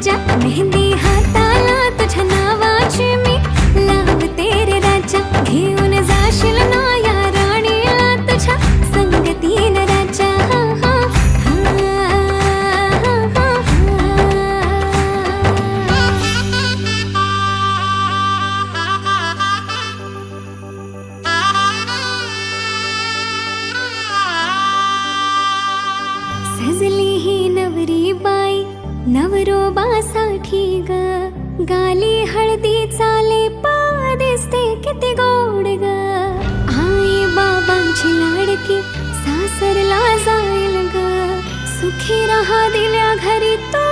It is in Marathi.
राजा, मेहंदी हाताला तुझ्या नावाची मी लावते रे राजा. घेऊन जाशील ना या राणीला तुझ्या संगतीन राजा. सजली ही नवरी बाई नवरोबासाठी ग, गाली हळदी चाले पा दिसते किती गोड ग. आई बाबांची लाडकी सासरला जाईल ग, सुखी राहा दिल्या घरी तो